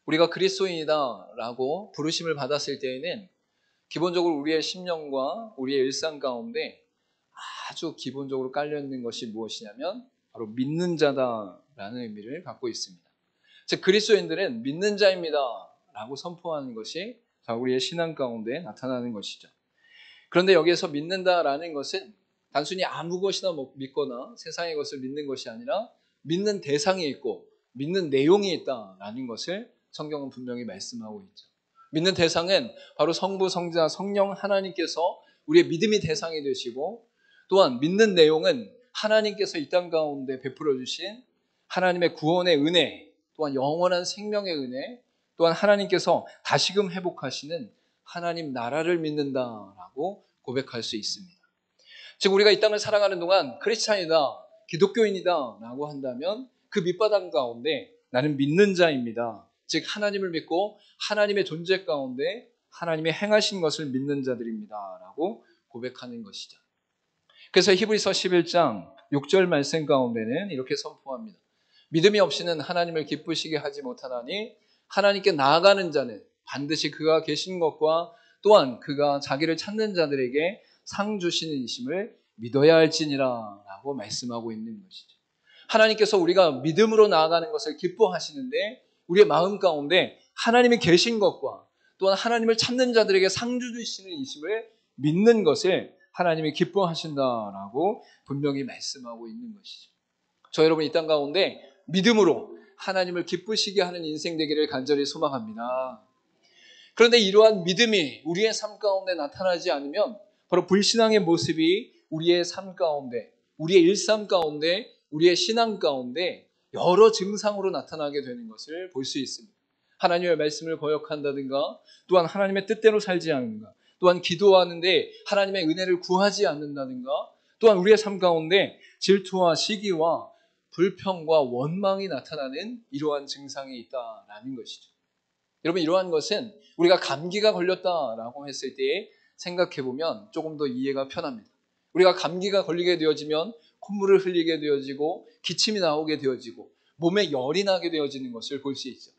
우리가 그리스도인이다라고 부르심을 받았을 때에는 기본적으로 우리의 심령과 우리의 일상 가운데 아주 기본적으로 깔려있는 것이 무엇이냐면 바로 믿는 자다라는 의미를 갖고 있습니다. 즉 그리스도인들은 믿는 자입니다 라고 선포하는 것이 우리의 신앙 가운데 나타나는 것이죠. 그런데 여기에서 믿는다라는 것은 단순히 아무 것이나 믿거나 세상의 것을 믿는 것이 아니라 믿는 대상이 있고 믿는 내용이 있다라는 것을 성경은 분명히 말씀하고 있죠. 믿는 대상은 바로 성부, 성자, 성령 하나님께서 우리의 믿음이 대상이 되시고, 또한 믿는 내용은 하나님께서 이 땅 가운데 베풀어 주신 하나님의 구원의 은혜, 또한 영원한 생명의 은혜, 또한 하나님께서 다시금 회복하시는 하나님 나라를 믿는다라고 고백할 수 있습니다. 즉 우리가 이 땅을 살아가는 동안 크리스찬이다, 기독교인이다 라고 한다면 그 밑바닥 가운데 나는 믿는 자입니다. 즉 하나님을 믿고 하나님의 존재 가운데 하나님의 행하신 것을 믿는 자들입니다 라고 고백하는 것이죠. 그래서 히브리서 11장 6절 말씀 가운데는 이렇게 선포합니다. 믿음이 없이는 하나님을 기쁘시게 하지 못하나니 하나님께 나아가는 자는 반드시 그가 계신 것과 또한 그가 자기를 찾는 자들에게 상 주시는 이심을 믿어야 할지니라 라고 말씀하고 있는 것이죠. 하나님께서 우리가 믿음으로 나아가는 것을 기뻐하시는데 우리의 마음 가운데 하나님이 계신 것과 또한 하나님을 찾는 자들에게 상 주시는 이심을 믿는 것을 하나님이 기뻐하신다라고 분명히 말씀하고 있는 것이죠. 저 여러분 이 땅 가운데 믿음으로 하나님을 기쁘시게 하는 인생 되기를 간절히 소망합니다. 그런데 이러한 믿음이 우리의 삶 가운데 나타나지 않으면 바로 불신앙의 모습이 우리의 삶 가운데, 우리의 일상 가운데, 우리의 신앙 가운데 여러 증상으로 나타나게 되는 것을 볼 수 있습니다. 하나님의 말씀을 거역한다든가, 또한 하나님의 뜻대로 살지 않는가, 또한 기도하는데 하나님의 은혜를 구하지 않는다든가, 또한 우리의 삶 가운데 질투와 시기와 불평과 원망이 나타나는 이러한 증상이 있다라는 것이죠. 여러분 이러한 것은 우리가 감기가 걸렸다라고 했을 때 생각해보면 조금 더 이해가 편합니다. 우리가 감기가 걸리게 되어지면 콧물을 흘리게 되어지고 기침이 나오게 되어지고 몸에 열이 나게 되어지는 것을 볼 수 있죠.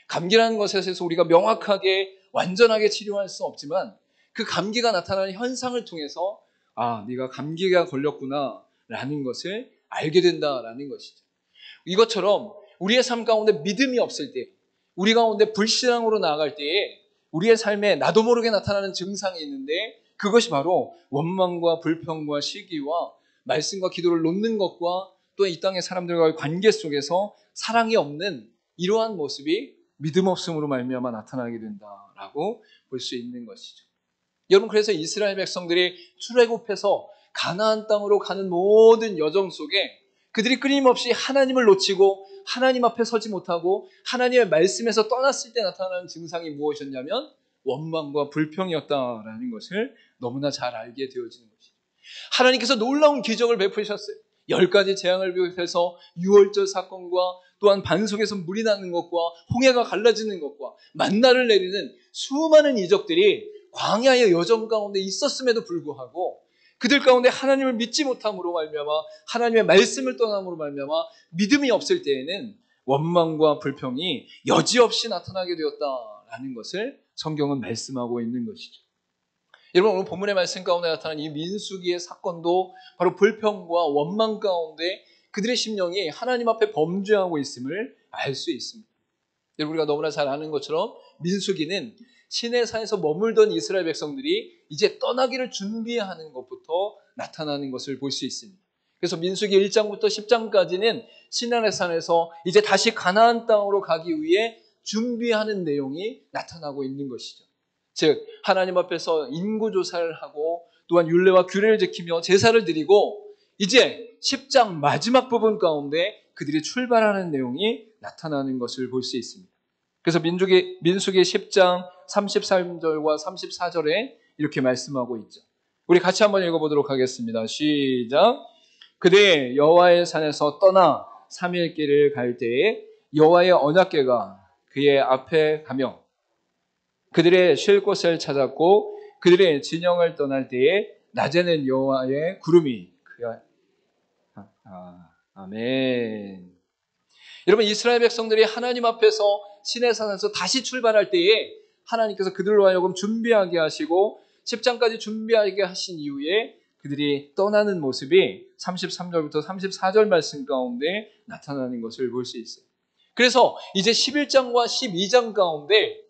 감기라는 것에 대해서 우리가 명확하게 완전하게 치료할 수 없지만 그 감기가 나타나는 현상을 통해서 네가 감기가 걸렸구나 라는 것을 알게 된다라는 것이죠. 이것처럼 우리의 삶 가운데 믿음이 없을 때, 우리 가운데 불신앙으로 나아갈 때에 우리의 삶에 나도 모르게 나타나는 증상이 있는데 그것이 바로 원망과 불평과 시기와 말씀과 기도를 놓는 것과 또 이 땅의 사람들과의 관계 속에서 사랑이 없는 이러한 모습이 믿음 없음으로 말미암아 나타나게 된다라고 볼 수 있는 것이죠. 여러분 그래서 이스라엘 백성들이 출애굽해서 가나안 땅으로 가는 모든 여정 속에 그들이 끊임없이 하나님을 놓치고 하나님 앞에 서지 못하고 하나님의 말씀에서 떠났을 때 나타나는 증상이 무엇이었냐면 원망과 불평이었다라는 것을 너무나 잘 알게 되어지는 것이죠. 하나님께서 놀라운 기적을 베푸셨어요. 10가지 재앙을 비롯해서 유월절 사건과 또한 반석에서 물이 나는 것과 홍해가 갈라지는 것과 만나를 내리는 수많은 이적들이 광야의 여정 가운데 있었음에도 불구하고 그들 가운데 하나님을 믿지 못함으로 말미암아 하나님의 말씀을 떠남으로 말미암아 믿음이 없을 때에는 원망과 불평이 여지없이 나타나게 되었다라는 것을 성경은 말씀하고 있는 것이죠. 여러분 오늘 본문의 말씀 가운데 나타난 이 민수기의 사건도 바로 불평과 원망 가운데 그들의 심령이 하나님 앞에 범죄하고 있음을 알 수 있습니다. 여러분 우리가 너무나 잘 아는 것처럼 민수기는 시내산에서 머물던 이스라엘 백성들이 이제 떠나기를 준비하는 것부터 나타나는 것을 볼 수 있습니다. 그래서 민수기 1장부터 10장까지는 시내산에서 이제 다시 가나안 땅으로 가기 위해 준비하는 내용이 나타나고 있는 것이죠. 즉 하나님 앞에서 인구조사를 하고 또한 율례와 규례를 지키며 제사를 드리고 이제 10장 마지막 부분 가운데 그들이 출발하는 내용이 나타나는 것을 볼 수 있습니다. 그래서 민수기 10장 33절과 34절에 이렇게 말씀하고 있죠. 우리 같이 한번 읽어보도록 하겠습니다. 시작. 그대 여호와의 산에서 떠나 3일 길을 갈 때에 여호와의 언약궤가 그의 앞에 가며 그들의 쉴 곳을 찾았고 그들의 진영을 떠날 때에 낮에는 여호와의 구름이 아멘. 여러분 이스라엘 백성들이 하나님 앞에서 시내산에서 다시 출발할 때에 하나님께서 그들로 하여금 준비하게 하시고 10장까지 준비하게 하신 이후에 그들이 떠나는 모습이 33절부터 34절 말씀 가운데 나타나는 것을 볼 수 있어요. 그래서 이제 11장과 12장 가운데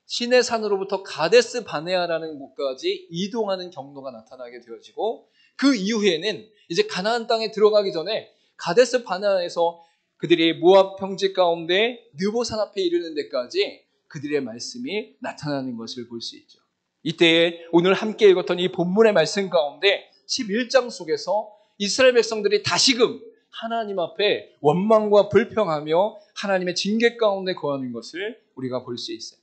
시내산으로부터 가데스 바네아라는 곳까지 이동하는 경로가 나타나게 되어지고 그 이후에는 이제 가나안 땅에 들어가기 전에 가데스 바네아에서 그들이 모압 평지 가운데 느보산 앞에 이르는 데까지 그들의 말씀이 나타나는 것을 볼 수 있죠. 이때에 오늘 함께 읽었던 이 본문의 말씀 가운데 11장 속에서 이스라엘 백성들이 다시금 하나님 앞에 원망과 불평하며 하나님의 징계 가운데 거하는 것을 우리가 볼 수 있어요.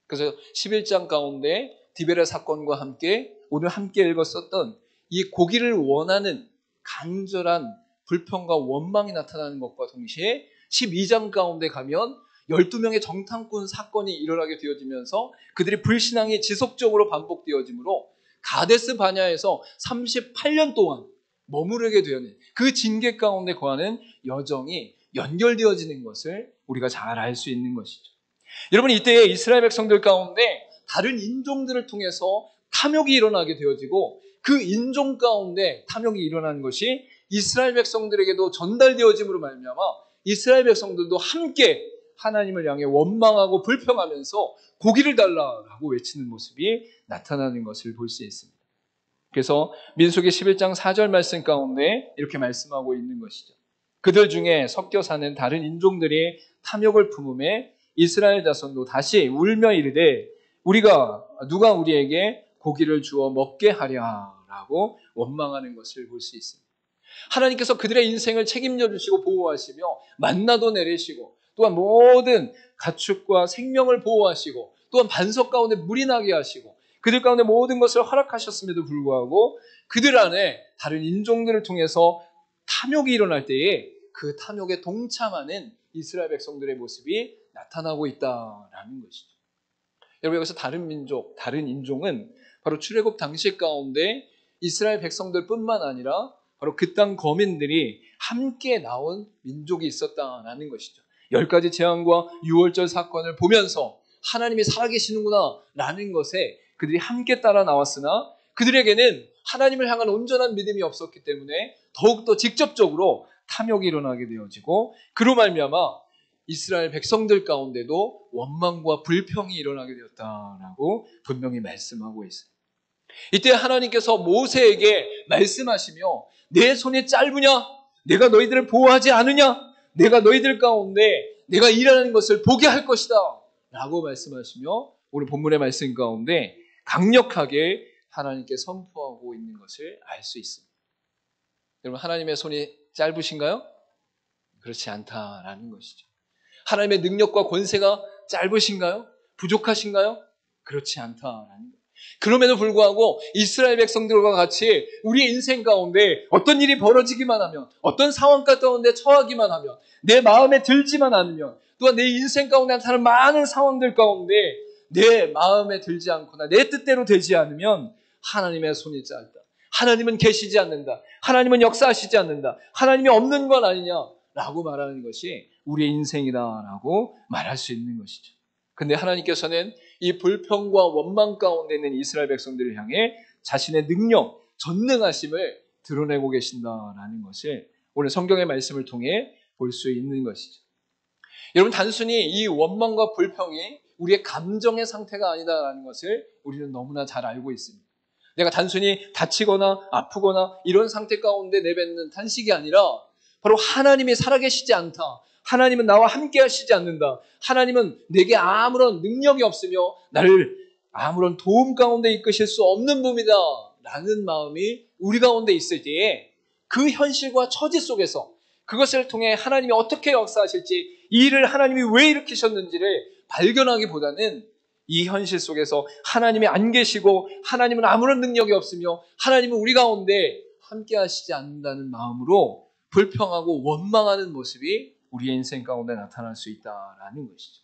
그래서 11장 가운데 디베라 사건과 함께 오늘 함께 읽었었던 이 고기를 원하는 간절한 불평과 원망이 나타나는 것과 동시에 12장 가운데 가면 12명의 정탐꾼 사건이 일어나게 되어지면서 그들의 불신앙이 지속적으로 반복되어지므로 가데스 바냐에서 38년 동안 머무르게 되는 그 징계 가운데 거하는 여정이 연결되어지는 것을 우리가 잘 알 수 있는 것이죠. 여러분, 이때 이스라엘 백성들 가운데 다른 인종들을 통해서 탐욕이 일어나게 되어지고 그 인종 가운데 탐욕이 일어나는 것이 이스라엘 백성들에게도 전달되어짐으로 말미암아 이스라엘 백성들도 함께 하나님을 향해 원망하고 불평하면서 고기를 달라라고 외치는 모습이 나타나는 것을 볼 수 있습니다. 그래서 민수기 11장 4절 말씀 가운데 이렇게 말씀하고 있는 것이죠. 그들 중에 섞여 사는 다른 인종들이 탐욕을 품음에 이스라엘 자손도 다시 울며 이르되 누가 우리에게 고기를 주어 먹게 하랴라고 원망하는 것을 볼 수 있습니다. 하나님께서 그들의 인생을 책임져 주시고 보호하시며 만나도 내리시고 또한 모든 가축과 생명을 보호하시고 또한 반석 가운데 물이 나게 하시고 그들 가운데 모든 것을 허락하셨음에도 불구하고 그들 안에 다른 인종들을 통해서 탐욕이 일어날 때에 그 탐욕에 동참하는 이스라엘 백성들의 모습이 나타나고 있다라는 것이죠. 여러분, 여기서 다른 민족, 다른 인종은 바로 출애굽 당시 가운데 이스라엘 백성들뿐만 아니라 바로 그 땅 거민들이 함께 나온 민족이 있었다라는 것이죠. 10가지 재앙과 유월절 사건을 보면서 하나님이 살아계시는구나 라는 것에 그들이 함께 따라 나왔으나 그들에게는 하나님을 향한 온전한 믿음이 없었기 때문에 더욱더 직접적으로 탐욕이 일어나게 되어지고 그로 말미암아 이스라엘 백성들 가운데도 원망과 불평이 일어나게 되었다라고 분명히 말씀하고 있어요. 이때 하나님께서 모세에게 말씀하시며 내 손이 짧으냐? 내가 너희들을 보호하지 않으냐? 내가 너희들 가운데 내가 일하는 것을 보게 할 것이다 라고 말씀하시며 오늘 본문의 말씀 가운데 강력하게 하나님께 선포하고 있는 것을 알 수 있습니다. 여러분, 하나님의 손이 짧으신가요? 그렇지 않다라는 것이죠. 하나님의 능력과 권세가 짧으신가요? 부족하신가요? 그렇지 않다라는 거예요. 그럼에도 불구하고 이스라엘 백성들과 같이 우리의 인생 가운데 어떤 일이 벌어지기만 하면 어떤 상황 가운데 처하기만 하면 내 마음에 들지만 않으면 또한 내 인생 가운데 나타나는 많은 상황들 가운데 내 마음에 들지 않거나 내 뜻대로 되지 않으면 하나님의 손이 짧다. 하나님은 계시지 않는다. 하나님은 역사하시지 않는다. 하나님이 없는 건 아니냐라고 말하는 것이 우리의 인생이다라고 말할 수 있는 것이죠. 근데 하나님께서는 이 불평과 원망 가운데 있는 이스라엘 백성들을 향해 자신의 능력, 전능하심을 드러내고 계신다라는 것을 오늘 성경의 말씀을 통해 볼 수 있는 것이죠. 여러분, 단순히 이 원망과 불평이 우리의 감정의 상태가 아니다라는 것을 우리는 너무나 잘 알고 있습니다. 내가 단순히 다치거나 아프거나 이런 상태 가운데 내뱉는 탄식이 아니라 바로 하나님이 살아계시지 않다. 하나님은 나와 함께 하시지 않는다. 하나님은 내게 아무런 능력이 없으며 나를 아무런 도움 가운데 이끄실 수 없는 분이다 라는 마음이 우리 가운데 있을 때에 그 현실과 처지 속에서 그것을 통해 하나님이 어떻게 역사하실지 이 일을 하나님이 왜 일으키셨는지를 발견하기보다는 이 현실 속에서 하나님이 안 계시고 하나님은 아무런 능력이 없으며 하나님은 우리 가운데 함께 하시지 않는다는 마음으로 불평하고 원망하는 모습이 우리의 인생 가운데 나타날 수 있다라는 것이죠.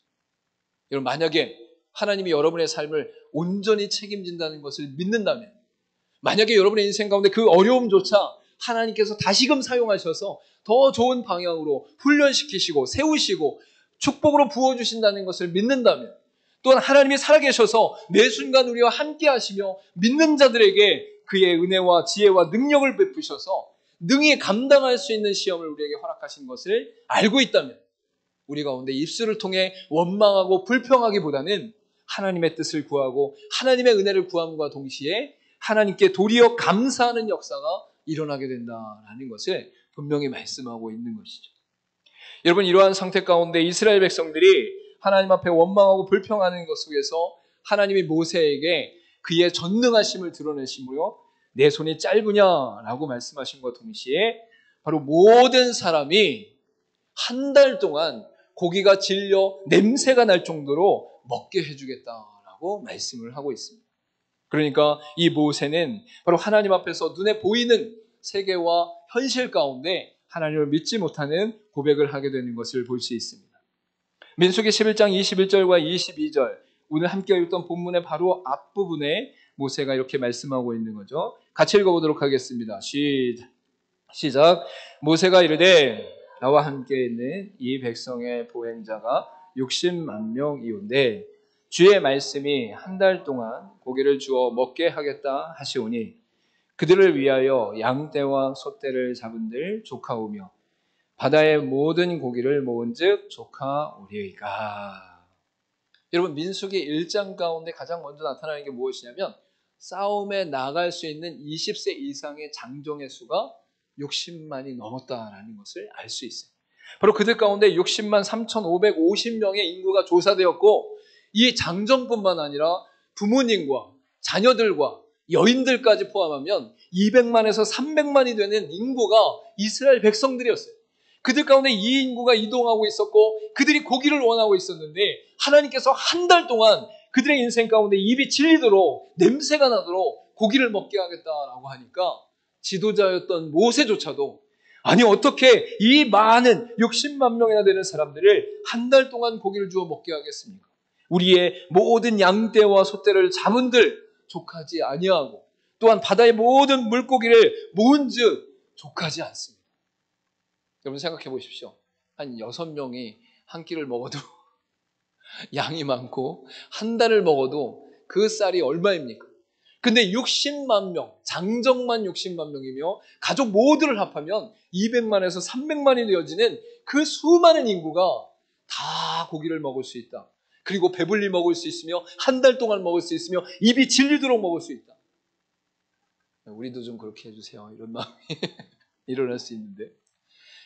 여러분, 만약에 하나님이 여러분의 삶을 온전히 책임진다는 것을 믿는다면, 만약에 여러분의 인생 가운데 그 어려움조차 하나님께서 다시금 사용하셔서 더 좋은 방향으로 훈련시키시고 세우시고 축복으로 부어주신다는 것을 믿는다면, 또한 하나님이 살아계셔서 매 순간 우리와 함께 하시며 믿는 자들에게 그의 은혜와 지혜와 능력을 베푸셔서 능히 감당할 수 있는 시험을 우리에게 허락하신 것을 알고 있다면, 우리 가운데 입술을 통해 원망하고 불평하기보다는 하나님의 뜻을 구하고 하나님의 은혜를 구함과 동시에 하나님께 도리어 감사하는 역사가 일어나게 된다라는 것을 분명히 말씀하고 있는 것이죠. 여러분, 이러한 상태 가운데 이스라엘 백성들이 하나님 앞에 원망하고 불평하는 것 속에서 하나님이 모세에게 그의 전능하심을 드러내시므로 내 손이 짧으냐라고 말씀하신 것과 동시에 바로 모든 사람이 한 달 동안 고기가 질려 냄새가 날 정도로 먹게 해주겠다라고 말씀을 하고 있습니다. 그러니까 이 모세는 바로 하나님 앞에서 눈에 보이는 세계와 현실 가운데 하나님을 믿지 못하는 고백을 하게 되는 것을 볼 수 있습니다. 민수기 11장 21절과 22절, 오늘 함께 읽던 본문의 바로 앞부분에 모세가 이렇게 말씀하고 있는 거죠. 같이 읽어보도록 하겠습니다. 시작. 모세가 이르되 나와 함께 있는 이 백성의 보행자가 60만 명이온데 주의 말씀이 한 달 동안 고기를 주어 먹게 하겠다 하시오니 그들을 위하여 양떼와 소떼를 잡은들 조카오며 바다의 모든 고기를 모은즉 조카오리이까. 여러분, 민수기 1장 가운데 가장 먼저 나타나는 게 무엇이냐면 싸움에 나갈 수 있는 20세 이상의 장정의 수가 60만이 넘었다라는 것을 알 수 있어요. 바로 그들 가운데 60만 3,550명의 인구가 조사되었고, 이 장정뿐만 아니라 부모님과 자녀들과 여인들까지 포함하면 200만에서 300만이 되는 인구가 이스라엘 백성들이었어요. 그들 가운데 이 인구가 이동하고 있었고 그들이 고기를 원하고 있었는데 하나님께서 한 달 동안 그들의 인생 가운데 입이 질리도록 냄새가 나도록 고기를 먹게 하겠다라고 하니까 지도자였던 모세조차도 아니 어떻게 이 많은 60만 명이나 되는 사람들을 한 달 동안 고기를 주어 먹게 하겠습니까? 우리의 모든 양떼와 소떼를 잡은들 족하지 아니하고 또한 바다의 모든 물고기를 모은즉 족하지 않습니다. 여러분 생각해 보십시오. 한 6명이 한 끼를 먹어도 양이 많고 한 달을 먹어도 그 쌀이 얼마입니까? 근데 60만 명, 장정만 60만 명이며 가족 모두를 합하면 200만에서 300만이 되어지는 그 수많은 인구가 다 고기를 먹을 수 있다. 그리고 배불리 먹을 수 있으며 한 달 동안 먹을 수 있으며 입이 질리도록 먹을 수 있다. 우리도 좀 그렇게 해주세요. 이런 마음이 일어날 수 있는데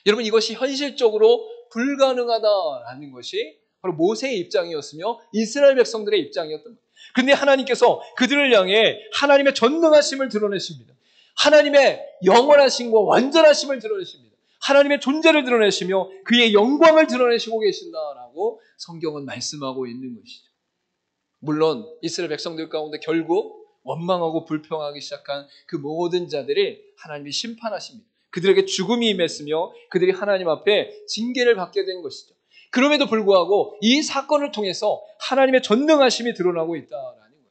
여러분, 이것이 현실적으로 불가능하다라는 것이 바로 모세의 입장이었으며 이스라엘 백성들의 입장이었던 거예요. 그런데 하나님께서 그들을 향해 하나님의 전능하심을 드러내십니다. 하나님의 영원하심과 완전하심을 드러내십니다. 하나님의 존재를 드러내시며 그의 영광을 드러내시고 계신다라고 성경은 말씀하고 있는 것이죠. 물론 이스라엘 백성들 가운데 결국 원망하고 불평하기 시작한 그 모든 자들을 하나님이 심판하십니다. 그들에게 죽음이 임했으며 그들이 하나님 앞에 징계를 받게 된 것이죠. 그럼에도 불구하고 이 사건을 통해서 하나님의 전능하심이 드러나고 있다라는 거예요.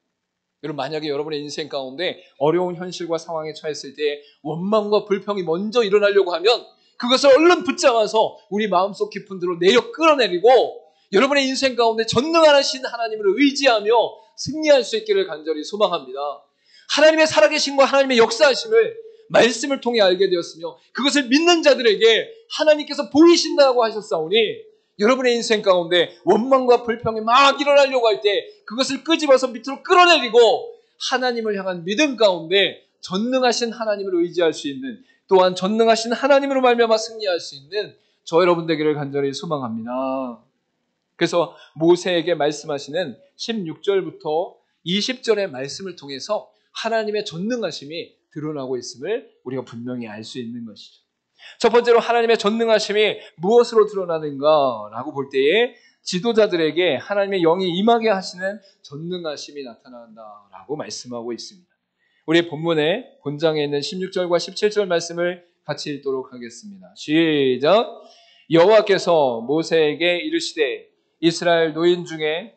여러분, 만약에 여러분의 인생 가운데 어려운 현실과 상황에 처했을 때 원망과 불평이 먼저 일어나려고 하면 그것을 얼른 붙잡아서 우리 마음속 깊은 데로 내려 끌어내리고 여러분의 인생 가운데 전능하신 하나님을 의지하며 승리할 수 있기를 간절히 소망합니다. 하나님의 살아계심과 하나님의 역사하심을 말씀을 통해 알게 되었으며 그것을 믿는 자들에게 하나님께서 보이신다고 하셨사오니 여러분의 인생 가운데 원망과 불평이 막 일어나려고 할 때 그것을 끄집어서 밑으로 끌어내리고 하나님을 향한 믿음 가운데 전능하신 하나님을 의지할 수 있는, 또한 전능하신 하나님으로 말미암아 승리할 수 있는 저 여러분 되기를 간절히 소망합니다. 그래서 모세에게 말씀하시는 16절부터 20절의 말씀을 통해서 하나님의 전능하심이 드러나고 있음을 우리가 분명히 알 수 있는 것이죠. 첫 번째로 하나님의 전능하심이 무엇으로 드러나는가라고 볼 때에 지도자들에게 하나님의 영이 임하게 하시는 전능하심이 나타난다라고 말씀하고 있습니다. 우리 본문의 본장에 있는 16절과 17절 말씀을 같이 읽도록 하겠습니다. 시작. 여호와께서 모세에게 이르시되 이스라엘 노인 중에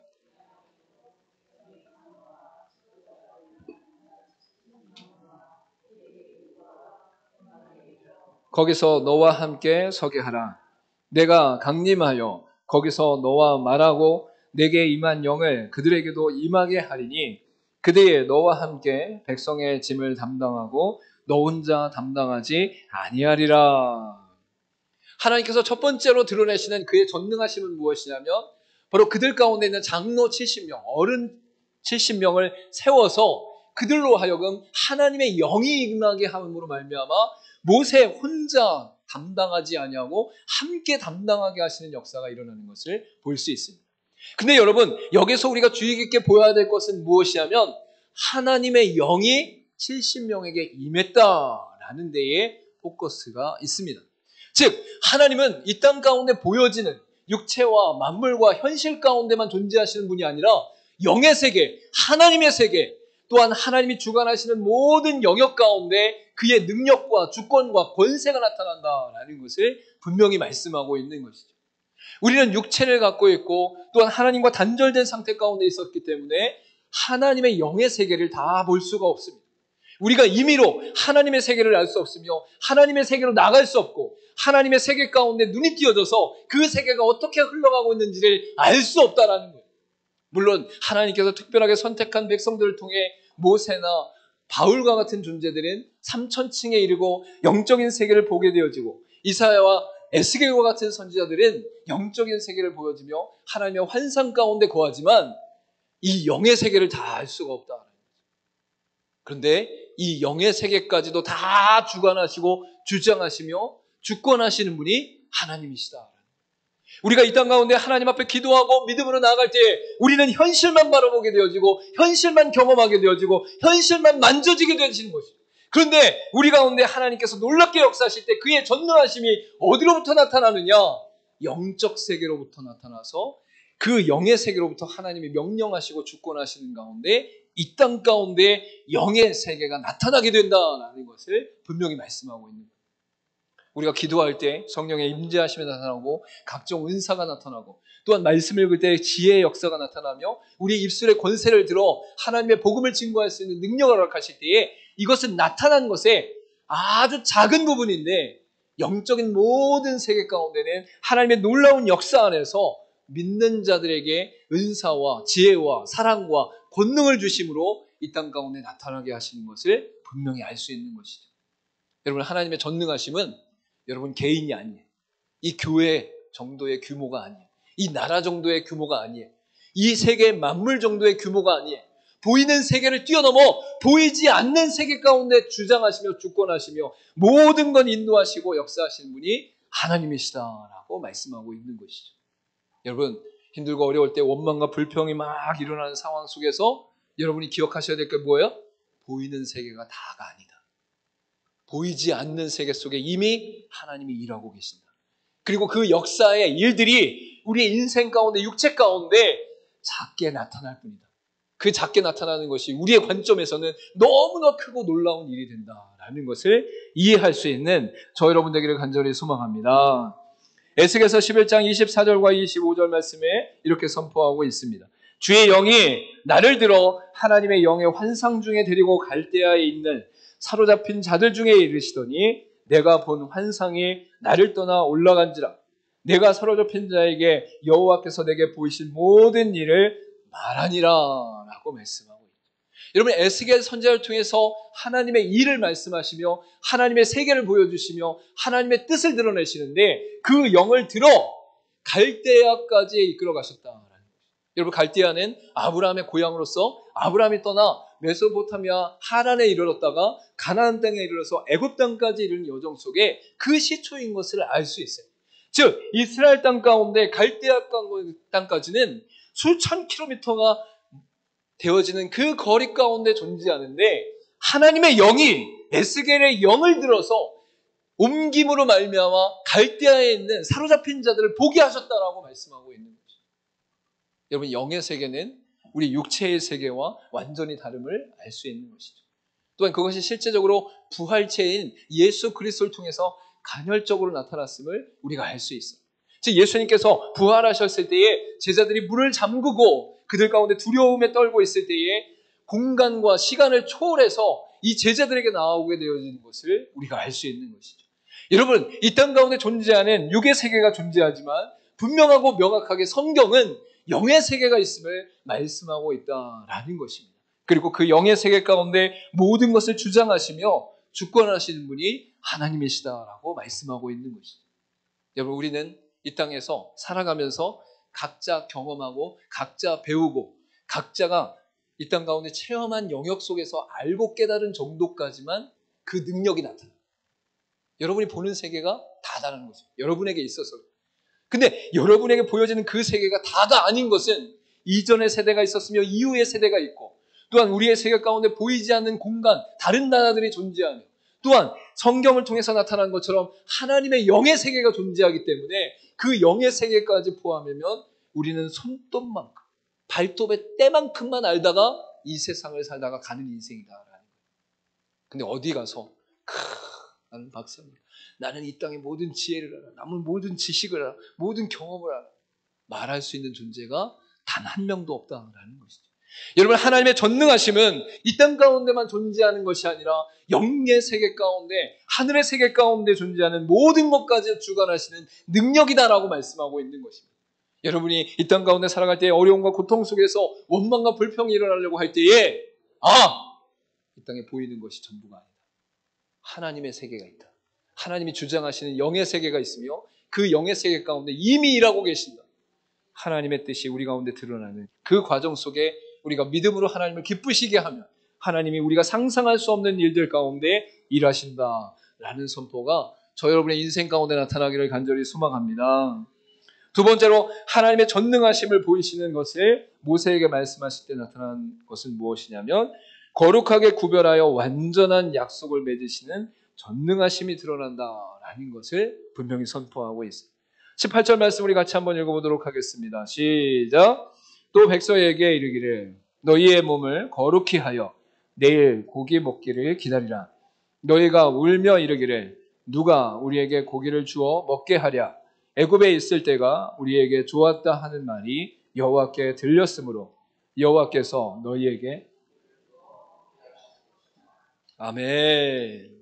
거기서 너와 함께 서게 하라. 내가 강림하여 거기서 너와 말하고 내게 임한 영을 그들에게도 임하게 하리니 그대에 너와 함께 백성의 짐을 담당하고 너 혼자 담당하지 아니하리라. 하나님께서 첫 번째로 드러내시는 그의 전능하심은 무엇이냐면 바로 그들 가운데 있는 장로 70명, 어른 70명을 세워서 그들로 하여금 하나님의 영이 임하게 함으로 말미암아 모세 혼자 담당하지 아니하고 함께 담당하게 하시는 역사가 일어나는 것을 볼 수 있습니다. 근데 여러분, 여기서 우리가 주의 깊게 보아야 될 것은 무엇이냐면 하나님의 영이 70명에게 임했다라는 데에 포커스가 있습니다. 즉 하나님은 이 땅 가운데 보여지는 육체와 만물과 현실 가운데만 존재하시는 분이 아니라 영의 세계, 하나님의 세계, 또한 하나님이 주관하시는 모든 영역 가운데 그의 능력과 주권과 권세가 나타난다라는 것을 분명히 말씀하고 있는 것이죠. 우리는 육체를 갖고 있고 또한 하나님과 단절된 상태 가운데 있었기 때문에 하나님의 영의 세계를 다 볼 수가 없습니다. 우리가 임의로 하나님의 세계를 알 수 없으며 하나님의 세계로 나갈 수 없고 하나님의 세계 가운데 눈이 띄어져서 그 세계가 어떻게 흘러가고 있는지를 알 수 없다라는 거예요. 물론 하나님께서 특별하게 선택한 백성들을 통해 모세나 바울과 같은 존재들은 3천층에 이르고 영적인 세계를 보게 되어지고 이사야와 에스겔과 같은 선지자들은 영적인 세계를 보여주며 하나님의 환상 가운데 거하지만 이 영의 세계를 다 알 수가 없다. 그런데 이 영의 세계까지도 다 주관하시고 주장하시며 주권하시는 분이 하나님이시다. 우리가 이 땅 가운데 하나님 앞에 기도하고 믿음으로 나아갈 때 우리는 현실만 바라보게 되어지고 현실만 경험하게 되어지고 현실만 만져지게 되어지는 것이죠. 그런데 우리 가운데 하나님께서 놀랍게 역사하실 때 그의 전능하심이 어디로부터 나타나느냐? 영적 세계로부터 나타나서 그 영의 세계로부터 하나님이 명령하시고 주권하시는 가운데 이 땅 가운데 영의 세계가 나타나게 된다는 것을 분명히 말씀하고 있는 거예요. 우리가 기도할 때 성령의 임재하심이 나타나고 각종 은사가 나타나고 또한 말씀을 읽을 때 지혜의 역사가 나타나며 우리 입술에 권세를 들어 하나님의 복음을 증거할 수 있는 능력을 허락하실 때에 이것은 나타난 것에 아주 작은 부분인데 영적인 모든 세계 가운데는 하나님의 놀라운 역사 안에서 믿는 자들에게 은사와 지혜와 사랑과 권능을 주심으로 이 땅 가운데 나타나게 하시는 것을 분명히 알 수 있는 것이죠. 여러분, 하나님의 전능하심은 여러분 개인이 아니에요. 이 교회 정도의 규모가 아니에요. 이 나라 정도의 규모가 아니에요. 이 세계 만물 정도의 규모가 아니에요. 보이는 세계를 뛰어넘어 보이지 않는 세계 가운데 주장하시며 주권하시며 모든 건 인도하시고 역사하시는 분이 하나님이시다라고 말씀하고 있는 것이죠. 여러분, 힘들고 어려울 때 원망과 불평이 막 일어나는 상황 속에서 여러분이 기억하셔야 될 게 뭐예요? 보이는 세계가 다가 아니다. 보이지 않는 세계 속에 이미 하나님이 일하고 계신다. 그리고 그 역사의 일들이 우리의 인생 가운데 육체 가운데 작게 나타날 뿐이다. 그 작게 나타나는 것이 우리의 관점에서는 너무나 크고 놀라운 일이 된다라는 것을 이해할 수 있는 저 여러분 되기를 간절히 소망합니다. 에스겔서 11장 24절과 25절 말씀에 이렇게 선포하고 있습니다. 주의 영이 나를 들어 하나님의 영의 환상 중에 데리고 갈대아에 있는 사로잡힌 자들 중에 이르시더니 내가 본 환상이 나를 떠나 올라간지라. 내가 사로잡힌 자에게 여호와께서 내게 보이신 모든 일을 말하니라 라고 말씀하고 있죠. 여러분, 에스겔 선지자를 통해서 하나님의 일을 말씀하시며 하나님의 세계를 보여주시며 하나님의 뜻을 드러내시는데 그 영을 들어 갈대아까지 이끌어 가셨다라는 거죠. 여러분, 갈대아는 아브라함의 고향으로서 아브라함이 떠나 메소포타미아 하란에 이르렀다가 가나안 땅에 이르러서 애굽 땅까지 이르는 여정 속에 그 시초인 것을 알 수 있어요. 즉 이스라엘 땅 가운데 갈대아 땅까지는 수천 킬로미터가 되어지는 그 거리 가운데 존재하는데 하나님의 영이 에스겔의 영을 들어서 옮김으로 말미암아 갈대아에 있는 사로잡힌 자들을 보게 하셨다라고 말씀하고 있는 거죠. 여러분, 영의 세계는 우리 육체의 세계와 완전히 다름을 알 수 있는 것이죠. 또한 그것이 실제적으로 부활체인 예수 그리스도를 통해서 간헐적으로 나타났음을 우리가 알 수 있어요. 즉 예수님께서 부활하셨을 때에 제자들이 문을 잠그고 그들 가운데 두려움에 떨고 있을 때에 공간과 시간을 초월해서 이 제자들에게 나오게 되어지는 것을 우리가 알 수 있는 것이죠. 여러분, 이 땅 가운데 존재하는 육의 세계가 존재하지만 분명하고 명확하게 성경은 영의 세계가 있음을 말씀하고 있다라는 것입니다. 그리고 그 영의 세계 가운데 모든 것을 주장하시며 주권하시는 분이 하나님이시다라고 말씀하고 있는 것입니다. 여러분, 우리는 이 땅에서 살아가면서 각자 경험하고 각자 배우고 각자가 이 땅 가운데 체험한 영역 속에서 알고 깨달은 정도까지만 그 능력이 나타나요. 여러분이 보는 세계가 다다른 것입니다. 여러분에게 있어서. 근데 여러분에게 보여지는 그 세계가 다가 아닌 것은 이전의 세대가 있었으며 이후의 세대가 있고, 또한 우리의 세계 가운데 보이지 않는 공간, 다른 나라들이 존재하며, 또한 성경을 통해서 나타난 것처럼 하나님의 영의 세계가 존재하기 때문에 그 영의 세계까지 포함하면 우리는 손톱만큼, 발톱의 때만큼만 알다가 이 세상을 살다가 가는 인생이다라는 거예요. 근데 어디 가서 나는 박사입니다. 나는 이 땅의 모든 지혜를 알아. 나는 모든 지식을 알아. 모든 경험을 알아. 말할 수 있는 존재가 단 한 명도 없다라는 것이죠. 여러분, 하나님의 전능하심은 이 땅 가운데만 존재하는 것이 아니라 영의 세계 가운데, 하늘의 세계 가운데 존재하는 모든 것까지 주관하시는 능력이다라고 말씀하고 있는 것입니다. 여러분이 이 땅 가운데 살아갈 때 어려움과 고통 속에서 원망과 불평이 일어나려고 할 때에 이 땅에 보이는 것이 전부가 아니다. 하나님의 세계가 있다. 하나님이 주장하시는 영의 세계가 있으며 그 영의 세계 가운데 이미 일하고 계신다. 하나님의 뜻이 우리 가운데 드러나는 그 과정 속에 우리가 믿음으로 하나님을 기쁘시게 하면 하나님이 우리가 상상할 수 없는 일들 가운데 일하신다라는 선포가 저 여러분의 인생 가운데 나타나기를 간절히 소망합니다. 두 번째로 하나님의 전능하심을 보이시는 것을 모세에게 말씀하실 때 나타난 것은 무엇이냐면 거룩하게 구별하여 완전한 약속을 맺으시는 전능하심이 드러난다라는 것을 분명히 선포하고 있습니다. 18절 말씀 우리 같이 한번 읽어보도록 하겠습니다. 시작. 또 백성에게 이르기를 너희의 몸을 거룩히 하여 내일 고기 먹기를 기다리라. 너희가 울며 이르기를 누가 우리에게 고기를 주어 먹게 하랴. 애굽에 있을 때가 우리에게 좋았다 하는 말이 여호와께 들렸으므로 여호와께서 너희에게 아멘.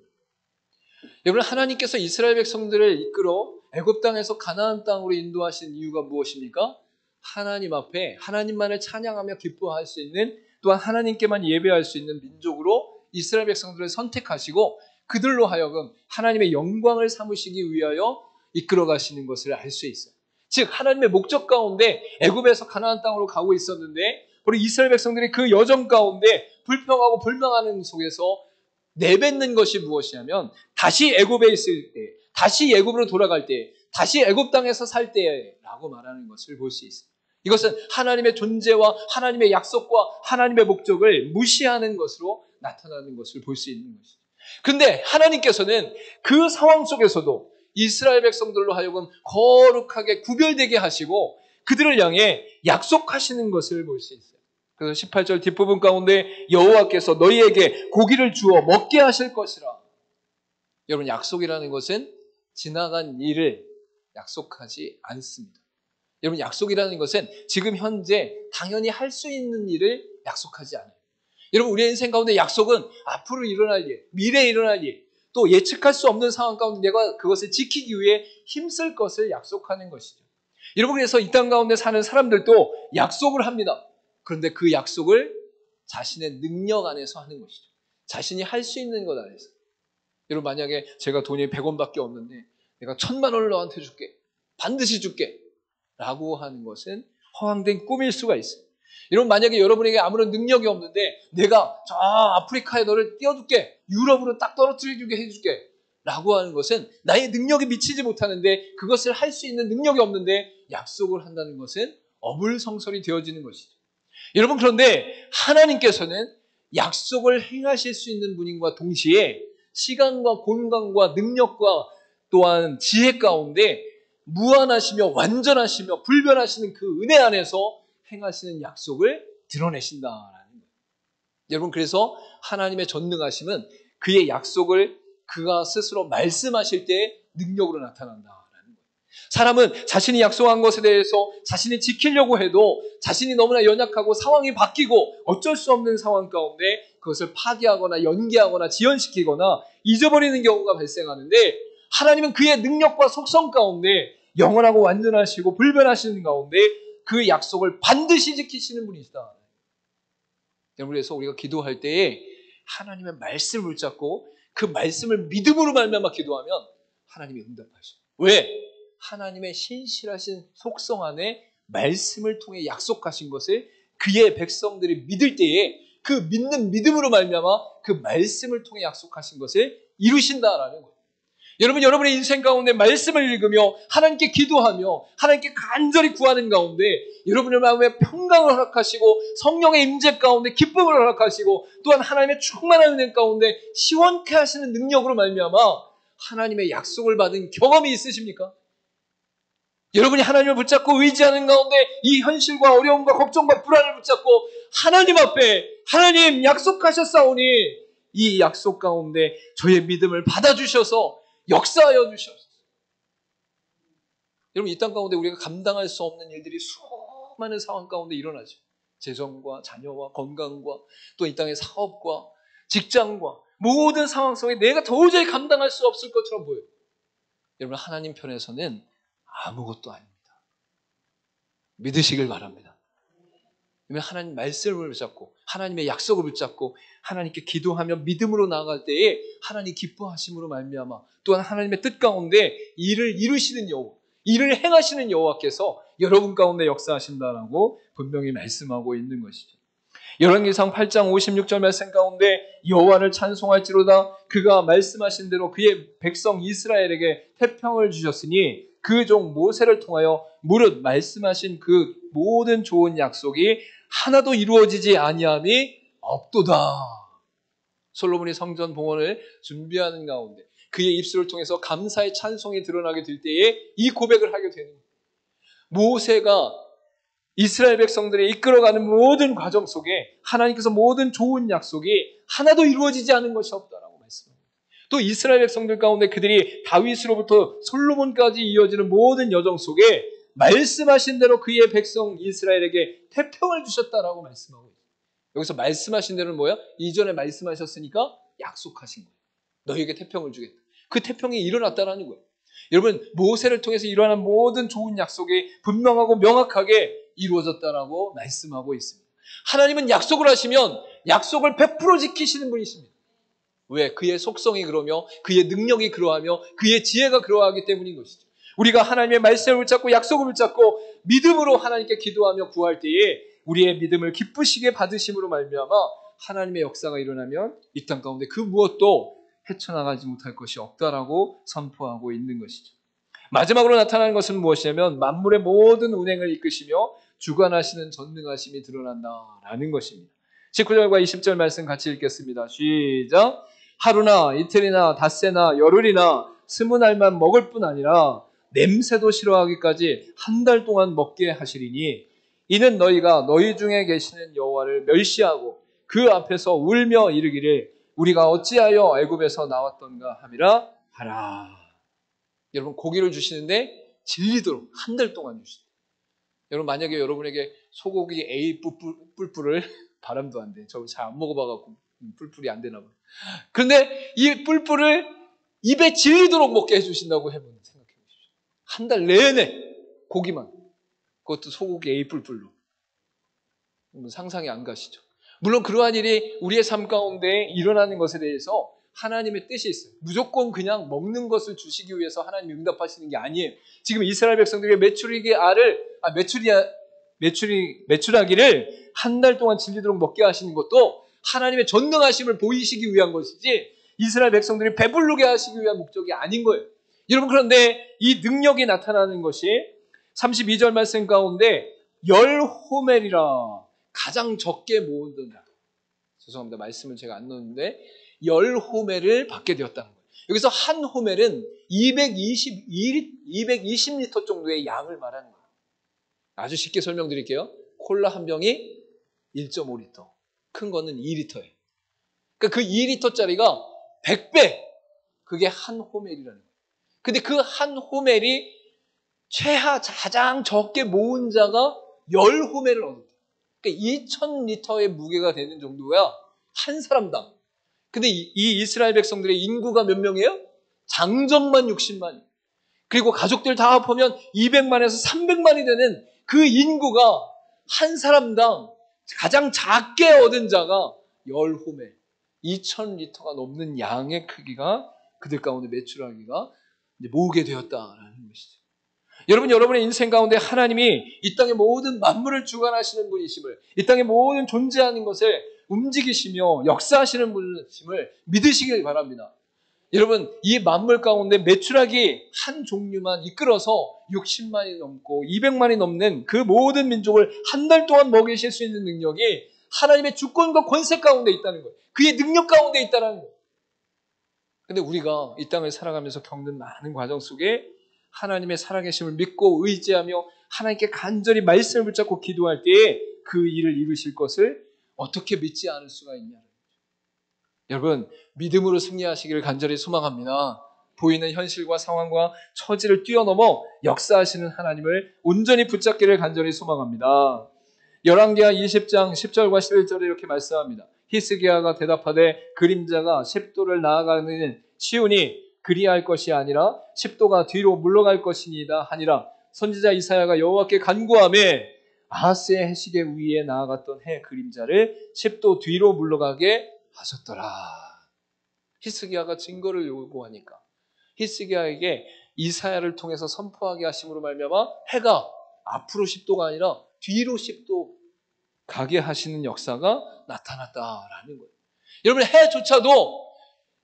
여러분, 하나님께서 이스라엘 백성들을 이끌어 애굽 땅에서 가나안 땅으로 인도하신 이유가 무엇입니까? 하나님 앞에 하나님만을 찬양하며 기뻐할 수 있는, 또한 하나님께만 예배할 수 있는 민족으로 이스라엘 백성들을 선택하시고 그들로 하여금 하나님의 영광을 삼으시기 위하여 이끌어 가시는 것을 알 수 있어요. 즉 하나님의 목적 가운데 애굽에서 가나안 땅으로 가고 있었는데 우리 이스라엘 백성들이 그 여정 가운데 불평하고 불망하는 속에서 내뱉는 것이 무엇이냐면 다시 애굽에 있을 때, 다시 애굽으로 돌아갈 때, 다시 애굽 땅에서 살 때라고 말하는 것을 볼 수 있어요. 이것은 하나님의 존재와 하나님의 약속과 하나님의 목적을 무시하는 것으로 나타나는 것을 볼 수 있는 것이죠. 그런데 하나님께서는 그 상황 속에서도 이스라엘 백성들로 하여금 거룩하게 구별되게 하시고 그들을 향해 약속하시는 것을 볼 수 있어요. 그래서 18절 뒷부분 가운데 여호와께서 너희에게 고기를 주어 먹게 하실 것이라. 여러분, 약속이라는 것은 지나간 일을 약속하지 않습니다. 여러분, 약속이라는 것은 지금 현재 당연히 할 수 있는 일을 약속하지 않아요. 여러분, 우리의 인생 가운데 약속은 앞으로 일어날 일, 미래에 일어날 일, 또 예측할 수 없는 상황 가운데 내가 그것을 지키기 위해 힘쓸 것을 약속하는 것이죠. 여러분, 그래서 이 땅 가운데 사는 사람들도 약속을 합니다. 그런데 그 약속을 자신의 능력 안에서 하는 것이죠. 자신이 할 수 있는 것 안에서. 여러분, 만약에 제가 돈이 100원밖에 없는데 내가 1000만 원을 너한테 줄게. 반드시 줄게. 라고 하는 것은 허황된 꿈일 수가 있어요. 여러분, 만약에 여러분에게 아무런 능력이 없는데 내가 저 아프리카에 너를 띄워줄게. 유럽으로 딱 떨어뜨려주게 해줄게. 라고 하는 것은 나의 능력이 미치지 못하는데 그것을 할 수 있는 능력이 없는데 약속을 한다는 것은 어불성설이 되어지는 것이죠. 여러분, 그런데 하나님께서는 약속을 행하실 수 있는 분인과 동시에 시간과 공간과 능력과 또한 지혜 가운데 무한하시며 완전하시며 불변하시는 그 은혜 안에서 행하시는 약속을 드러내신다라는 거예요. 여러분, 그래서 하나님의 전능하심은 그의 약속을 그가 스스로 말씀하실 때 능력으로 나타난다라는 거예요. 사람은 자신이 약속한 것에 대해서 자신이 지키려고 해도 자신이 너무나 연약하고 상황이 바뀌고 어쩔 수 없는 상황 가운데 그것을 파기하거나 연기하거나 지연시키거나 잊어버리는 경우가 발생하는데 하나님은 그의 능력과 속성 가운데 영원하고 완전하시고 불변하시는 가운데 그 약속을 반드시 지키시는 분이시다. 여러분, 그래서 우리가 기도할 때에 하나님의 말씀을 붙잡고 그 말씀을 믿음으로 말미암아 기도하면 하나님이 응답하셔요. 왜? 하나님의 신실하신 속성 안에 말씀을 통해 약속하신 것을 그의 백성들이 믿을 때에 그 믿는 믿음으로 말미암아 그 말씀을 통해 약속하신 것을 이루신다라는 거예요. 여러분, 여러분의 인생 가운데 말씀을 읽으며 하나님께 기도하며 하나님께 간절히 구하는 가운데 여러분의 마음에 평강을 허락하시고 성령의 임재 가운데 기쁨을 허락하시고 또한 하나님의 충만한 은혜 가운데 시원케 하시는 능력으로 말미암아 하나님의 약속을 받은 경험이 있으십니까? 여러분이 하나님을 붙잡고 의지하는 가운데 이 현실과 어려움과 걱정과 불안을 붙잡고 하나님 앞에 하나님 약속하셨사오니 이 약속 가운데 저의 믿음을 받아주셔서 역사하여 주셔서 여러분, 이 땅 가운데 우리가 감당할 수 없는 일들이 수많은 상황 가운데 일어나죠. 재정과 자녀와 건강과 또 이 땅의 사업과 직장과 모든 상황 속에 내가 도저히 감당할 수 없을 것처럼 보여요. 여러분, 하나님 편에서는 아무것도 아닙니다. 믿으시길 바랍니다. 하나님 말씀을 붙잡고 하나님의 약속을 붙잡고 하나님께 기도하며 믿음으로 나아갈 때에 하나님 기뻐하심으로 말미암아 또한 하나님의 뜻 가운데 일을 이루시는 여호와, 일을 행하시는 여호와께서 여러분 가운데 역사하신다라고 분명히 말씀하고 있는 것이죠. 열왕기상 8장 56절 말씀 가운데 여호와를 찬송할지로다 그가 말씀하신 대로 그의 백성 이스라엘에게 태평을 주셨으니 그 종 모세를 통하여 무릇 말씀하신 그 모든 좋은 약속이 하나도 이루어지지 아니함이 없도다. 솔로몬이 성전 봉헌을 준비하는 가운데 그의 입술을 통해서 감사의 찬송이 드러나게 될 때에 이 고백을 하게 되는 거예요. 모세가 이스라엘 백성들이 이끌어가는 모든 과정 속에 하나님께서 모든 좋은 약속이 하나도 이루어지지 않은 것이 없다라고 말씀합니다. 또 이스라엘 백성들 가운데 그들이 다윗으로부터 솔로몬까지 이어지는 모든 여정 속에 말씀하신 대로 그의 백성 이스라엘에게 태평을 주셨다라고 말씀하고 있어요. 여기서 말씀하신 대로는 뭐야? 이전에 말씀하셨으니까 약속하신 거예요. 너희에게 태평을 주겠다. 그 태평이 일어났다라는 거예요. 여러분, 모세를 통해서 일어난 모든 좋은 약속이 분명하고 명확하게 이루어졌다라고 말씀하고 있습니다. 하나님은 약속을 하시면 약속을 100% 지키시는 분이십니다. 왜? 그의 속성이 그러며 그의 능력이 그러하며 그의 지혜가 그러하기 때문인 것이죠. 우리가 하나님의 말씀을 붙잡고 약속을 붙잡고 믿음으로 하나님께 기도하며 구할 때에 우리의 믿음을 기쁘시게 받으심으로 말미암아 하나님의 역사가 일어나면 이 땅 가운데 그 무엇도 헤쳐나가지 못할 것이 없다라고 선포하고 있는 것이죠. 마지막으로 나타나는 것은 무엇이냐면 만물의 모든 운행을 이끄시며 주관하시는 전능하심이 드러난다라는 것입니다. 19절과 20절 말씀 같이 읽겠습니다. 시작. 하루나 이틀이나 닷새나 열흘이나 20날만 먹을 뿐 아니라 냄새도 싫어하기까지 한 달 동안 먹게 하시리니 이는 너희가 너희 중에 계시는 여호와를 멸시하고 그 앞에서 울며 이르기를 우리가 어찌하여 애굽에서 나왔던가 함이라 하라. 여러분, 고기를 주시는데 질리도록 한 달 동안 주시다. 여러분, 만약에 여러분에게 소고기 A 뿔뿔을 바람도 안 돼. 저 잘 안 먹어봐갖고 뿔뿔이 안 되나 봐요. 그런데 이 뿔뿔을 입에 질리도록 먹게 해주신다고 해보면 생각해 보십시오. 한 달 내내 고기만, 그것도 소고기 A 뿔뿔로. 상상이 안 가시죠? 물론 그러한 일이 우리의 삶 가운데 일어나는 것에 대해서 하나님의 뜻이 있어요. 무조건 그냥 먹는 것을 주시기 위해서 하나님이 응답하시는 게 아니에요. 지금 이스라엘 백성들에게 메추라기를 한 달 동안 질리도록 먹게 하시는 것도 하나님의 전능하심을 보이시기 위한 것이지 이스라엘 백성들이 배부르게 하시기 위한 목적이 아닌 거예요. 여러분, 그런데 이 능력이 나타나는 것이 32절 말씀 가운데 열 호멜이라 가장 적게 모으던 자. 죄송합니다. 말씀을 제가 안 넣었는데 열 호멜을 받게 되었다는 거예요. 여기서 한 호멜은 220리터 정도의 양을 말하는 거예요. 아주 쉽게 설명드릴게요. 콜라 한 병이 1.5리터. 큰 거는 2리터예요. 그러니까 그 2리터짜리가 100배. 그게 한 호멜이라는 거예요. 근데 그 한 호멜이 가장 적게 모은 자가 열 호멜을 얻었대요. 그러니까 2000리터의 무게가 되는 정도야. 한 사람당. 근데 이 이스라엘 백성들의 인구가 몇 명이에요? 장정만 60만이에요. 그리고 가족들 다 합하면 200만에서 300만이 되는 그 인구가 한 사람당 가장 작게 얻은 자가 10호멜, 2000리터가 넘는 양의 크기가 그들 가운데 메추라기가 모으게 되었다라는 것이죠. 여러분, 여러분의 인생 가운데 하나님이 이 땅의 모든 만물을 주관하시는 분이심을, 이 땅의 모든 존재하는 것을 움직이시며 역사하시는 분이심을 믿으시길 바랍니다. 여러분, 이 만물 가운데 메추라기 한 종류만 이끌어서 60만이 넘고 200만이 넘는 그 모든 민족을 한 달 동안 먹이실 수 있는 능력이 하나님의 주권과 권세 가운데 있다는 거예요. 그의 능력 가운데 있다는 거예요. 근데 우리가 이 땅을 살아가면서 겪는 많은 과정 속에 하나님의 살아계심을 믿고 의지하며 하나님께 간절히 말씀을 붙잡고 기도할 때에 그 일을 이루실 것을 어떻게 믿지 않을 수가 있냐. 여러분, 믿음으로 승리하시기를 간절히 소망합니다. 보이는 현실과 상황과 처지를 뛰어넘어 역사하시는 하나님을 온전히 붙잡기를 간절히 소망합니다. 열왕기하 20장 10절과 11절에 이렇게 말씀합니다. 히스기야가 대답하되 그림자가 10도를 나아가는 시온이 그리할 것이 아니라 10도가 뒤로 물러갈 것이니이다 하니라. 선지자 이사야가 여호와께 간구하매 아하스의 해시계 위에 나아갔던 해 그림자를 10도 뒤로 물러가게 하셨더라. 히스기야가 증거를 요구하니까 히스기야에게 이사야를 통해서 선포하게 하심으로 말미암아 해가 앞으로 10도가 아니라 뒤로 10도 가게 하시는 역사가 나타났다라는 거예요. 여러분, 해조차도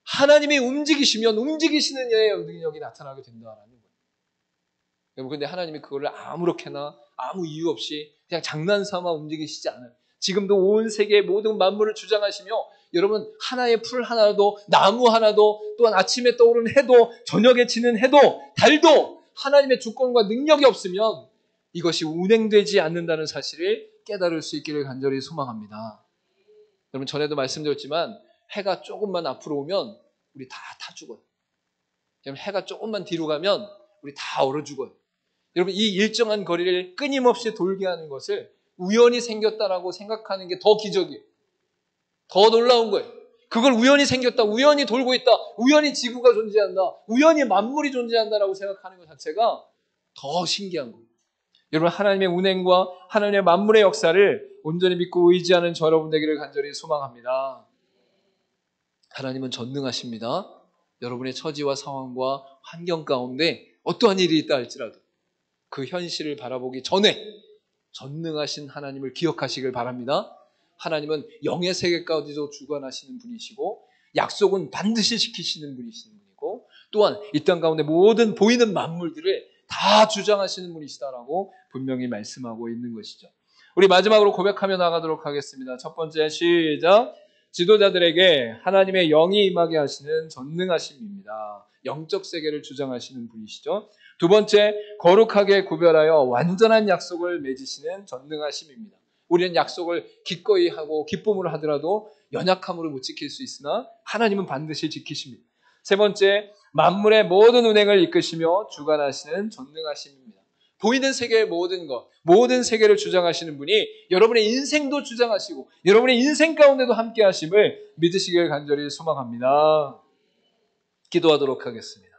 하나님이 움직이시면 움직이시는 여의 능력이 나타나게 된다라는 거예요. 여러분, 근데 하나님이 그거를 아무렇게나 아무 이유 없이 그냥 장난삼아 움직이시지 않아요. 지금도 온 세계의 모든 만물을 주장하시며 여러분, 하나의 풀 하나도, 나무 하나도, 또한 아침에 떠오르는 해도, 저녁에 지는 해도, 달도 하나님의 주권과 능력이 없으면 이것이 운행되지 않는다는 사실을 깨달을 수 있기를 간절히 소망합니다. 여러분, 전에도 말씀드렸지만 해가 조금만 앞으로 오면 우리 다 죽어요. 여러분, 해가 조금만 뒤로 가면 우리 다 얼어 죽어요. 여러분, 이 일정한 거리를 끊임없이 돌게 하는 것을 우연히 생겼다라고 생각하는 게 더 기적이에요. 더 놀라운 거예요. 그걸 우연히 생겼다, 우연히 돌고 있다, 우연히 지구가 존재한다, 우연히 만물이 존재한다라고 생각하는 것 자체가 더 신기한 거예요. 여러분, 하나님의 운행과 하나님의 만물의 역사를 온전히 믿고 의지하는 저 여러분 되기를 간절히 소망합니다. 하나님은 전능하십니다. 여러분의 처지와 상황과 환경 가운데 어떠한 일이 있다 할지라도 그 현실을 바라보기 전에 전능하신 하나님을 기억하시길 바랍니다. 하나님은 영의 세계까지도 주관하시는 분이시고 약속은 반드시 지키시는 분이시는 분이고 또한 이 땅 가운데 모든 보이는 만물들을 다 주장하시는 분이시다라고 분명히 말씀하고 있는 것이죠. 우리 마지막으로 고백하며 나가도록 하겠습니다. 첫 번째, 시작. 지도자들에게 하나님의 영이 임하게 하시는 전능하심입니다. 영적 세계를 주장하시는 분이시죠. 두 번째, 거룩하게 구별하여 완전한 약속을 맺으시는 전능하심입니다. 우리는 약속을 기꺼이 하고 기쁨으로 하더라도 연약함으로 못 지킬 수 있으나 하나님은 반드시 지키십니다. 세 번째, 만물의 모든 운행을 이끄시며 주관하시는 전능하심입니다. 보이는 세계의 모든 것, 모든 세계를 주장하시는 분이 여러분의 인생도 주장하시고 여러분의 인생 가운데도 함께 하심을 믿으시길 간절히 소망합니다. 기도하도록 하겠습니다.